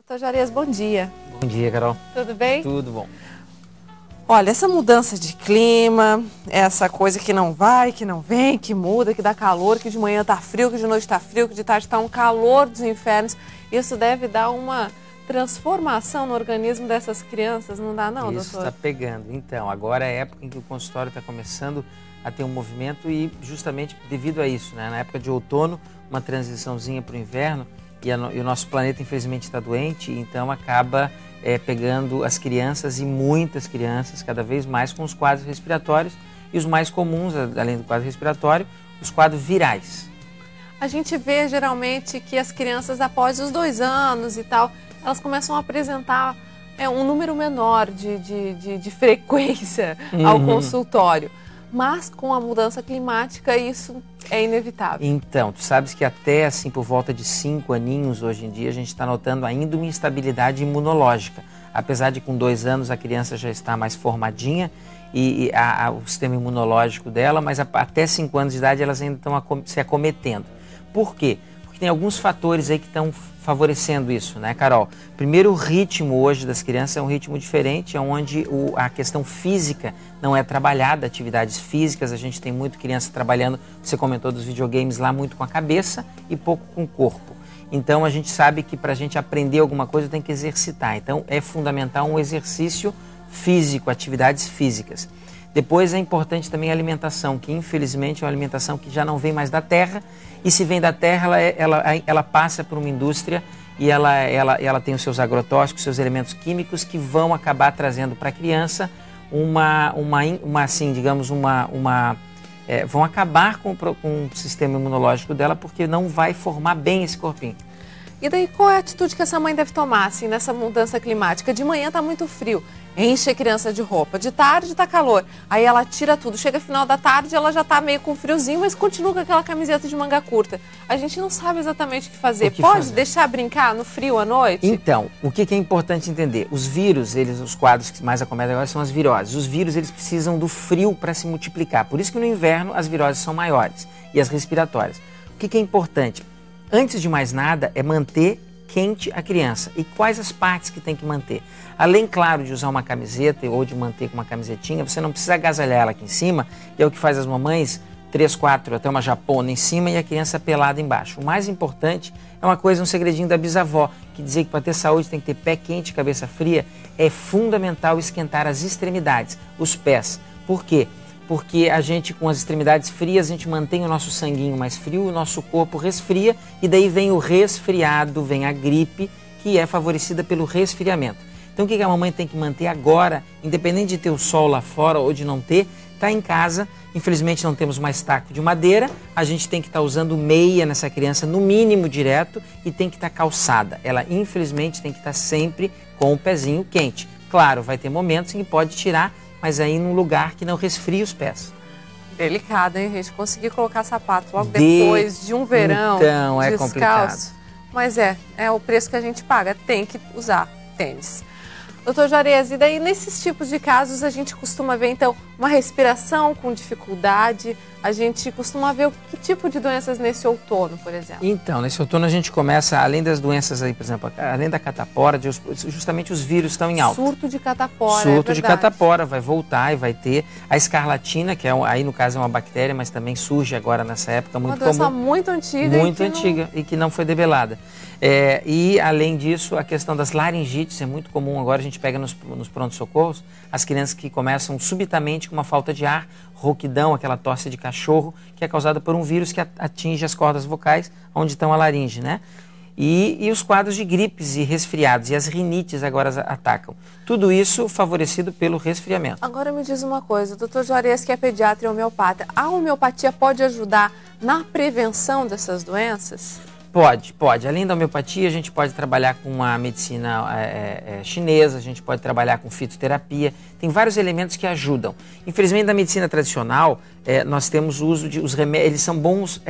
Doutor Jarias, bom dia. Bom dia, Carol. Tudo bem? Tudo bom. Olha, essa mudança de clima, essa coisa que não vai, que não vem, que muda, que dá calor, que de manhã tá frio, que de noite tá frio, que de tarde tá um calor dos infernos, isso deve dar uma transformação no organismo dessas crianças, não dá não, Isso doutor? está pegando. Então, agora é a época em que o consultório está começando a ter um movimento e justamente devido a isso, né? Na época de outono, uma transiçãozinha para o inverno e o nosso planeta infelizmente está doente, então acaba pegando as crianças e muitas crianças, cada vez mais com os quadros respiratórios e os mais comuns, além do quadro respiratório, os quadros virais. A gente vê geralmente que as crianças após os 2 anos e tal, elas começam a apresentar um número menor de frequência ao consultório. Mas com a mudança climática isso é inevitável. Então, tu sabes que até assim por volta de 5 aninhos hoje em dia a gente está notando ainda uma instabilidade imunológica. Apesar de com 2 anos a criança já está mais formadinha e o sistema imunológico dela, mas até 5 anos de idade elas ainda estão se acometendo. Por quê? Porque tem alguns fatores aí que estão favorecendo isso, né, Carol? Primeiro, o ritmo hoje das crianças é um ritmo diferente, onde a questão física não é trabalhada, atividades físicas, a gente tem muito criança trabalhando, você comentou dos videogames lá, muito com a cabeça e pouco com o corpo. Então a gente sabe que para a gente aprender alguma coisa tem que exercitar, então é fundamental um exercício físico, atividades físicas. Depois é importante também a alimentação, que infelizmente é uma alimentação que já não vem mais da terra, e se vem da terra ela passa por uma indústria e ela tem os seus agrotóxicos, seus elementos químicos que vão acabar trazendo para a criança vão acabar com o sistema imunológico dela porque não vai formar bem esse corpinho. E daí qual é a atitude que essa mãe deve tomar assim, nessa mudança climática? De manhã tá muito frio, enche a criança de roupa, de tarde tá calor, aí ela tira tudo, chega final da tarde ela já tá meio com friozinho, mas continua com aquela camiseta de manga curta. A gente não sabe exatamente o que fazer. Pode deixar brincar no frio à noite? Então, o que é importante entender? Os vírus, os quadros que mais acometem agora são as viroses. Os vírus, eles precisam do frio para se multiplicar. Por isso que no inverno as viroses são maiores e as respiratórias. O que é importante? Antes de mais nada, é manter quente a criança. E quais as partes que tem que manter? Além, claro, de usar uma camiseta ou de manter com uma camisetinha, você não precisa agasalhar ela aqui em cima, é o que faz as mamães, 3, 4, até uma japona em cima e a criança pelada embaixo. O mais importante é uma coisa, um segredinho da bisavó, que dizia que para ter saúde tem que ter pé quente e cabeça fria. É fundamental esquentar as extremidades, os pés. Por quê? Porque a gente, com as extremidades frias, a gente mantém o nosso sanguinho mais frio, o nosso corpo resfria, e daí vem o resfriado, vem a gripe, que é favorecida pelo resfriamento. Então o que a mamãe tem que manter agora, independente de ter o sol lá fora ou de não ter, está em casa. Infelizmente não temos mais taco de madeira, a gente tem que estar usando meia nessa criança, no mínimo direto, e tem que estar calçada. Ela, infelizmente, tem que estar sempre com o pezinho quente. Claro, vai ter momentos em que pode tirar, mas aí num lugar que não resfrie os pés. Delicado, hein, gente? Conseguir colocar sapato logo depois de um verão, então, é descalço. complicado. Mas é o preço que a gente paga, tem que usar tênis. Doutor Jarias, e daí nesses tipos de casos a gente costuma ver então uma respiração com dificuldade, a gente costuma ver que tipo de doenças nesse outono, por exemplo? Então, nesse outono a gente começa, além das doenças aí, por exemplo, além da catapora, justamente os vírus estão em alta. Surto de catapora, Surto de catapora, vai voltar e vai ter a escarlatina, que aí no caso é uma bactéria, mas também surge agora nessa época, muito comum. Uma doença muito antiga. Muito antiga e que não foi debelada. E além disso, a questão das laringites é muito comum. Agora a gente pega nos pronto-socorros as crianças que começam subitamente com uma falta de ar, rouquidão, aquela tosse de cachorro, que é causada por um vírus que atinge as cordas vocais, onde estão a laringe, né? E os quadros de gripes e resfriados, e as rinites agora atacam. Tudo isso favorecido pelo resfriamento. Agora me diz uma coisa, o doutor Jarias, que é pediatra e homeopata, a homeopatia pode ajudar na prevenção dessas doenças? Pode. Além da homeopatia, a gente pode trabalhar com uma medicina chinesa, a gente pode trabalhar com fitoterapia. Tem vários elementos que ajudam. Infelizmente, na medicina tradicional, nós temos o uso de remédios, eles são bons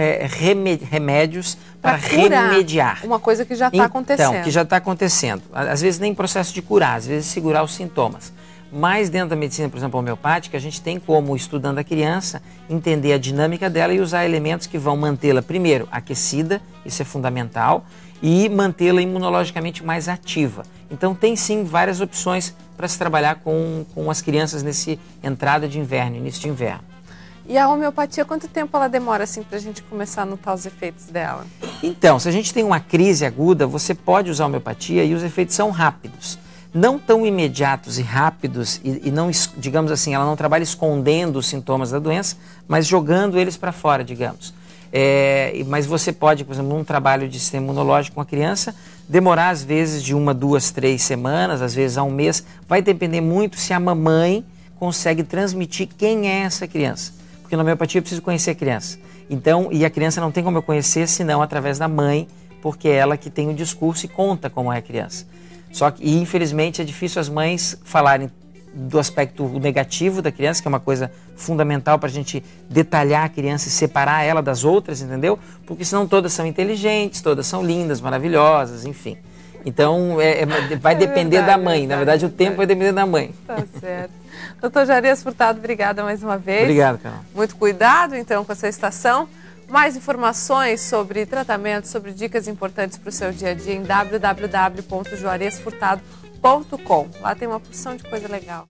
remédios para remediar. Uma coisa que já está acontecendo. Então, que já está acontecendo. Às vezes nem processo de curar, às vezes segurar os sintomas. Mas dentro da medicina, por exemplo, homeopática, a gente tem como, estudando a criança, entender a dinâmica dela e usar elementos que vão mantê-la, primeiro, aquecida, isso é fundamental, e mantê-la imunologicamente mais ativa. Então tem sim várias opções para se trabalhar com as crianças nesse entrada de inverno, início de inverno. E a homeopatia, quanto tempo ela demora assim para a gente começar a notar os efeitos dela? Então, se a gente tem uma crise aguda, você pode usar a homeopatia e os efeitos são rápidos. Não tão imediatos e rápidos e não, digamos assim, ela não trabalha escondendo os sintomas da doença, mas jogando eles para fora, digamos. Mas você pode, por exemplo, num trabalho de sistema imunológico com a criança, demorar às vezes de 1, 2, 3 semanas, às vezes a um mês. Vai depender muito se a mamãe consegue transmitir quem é essa criança. Porque na homeopatia eu preciso conhecer a criança. Então, e a criança não tem como eu conhecer senão através da mãe, porque é ela que tem o discurso e conta como é a criança. Só que, infelizmente, é difícil as mães falarem do aspecto negativo da criança, que é uma coisa fundamental para a gente detalhar a criança e separar ela das outras, entendeu? Porque senão todas são inteligentes, todas são lindas, maravilhosas, enfim. Então, vai depender da mãe. Na verdade, o tempo vai depender da mãe. Tá certo. Doutor Juarez Furtado, obrigada mais uma vez. Obrigado, Carol. Muito cuidado, então, com essa estação. Mais informações sobre tratamento, sobre dicas importantes para o seu dia a dia em www.juarezfurtado.com. Lá tem uma porção de coisa legal.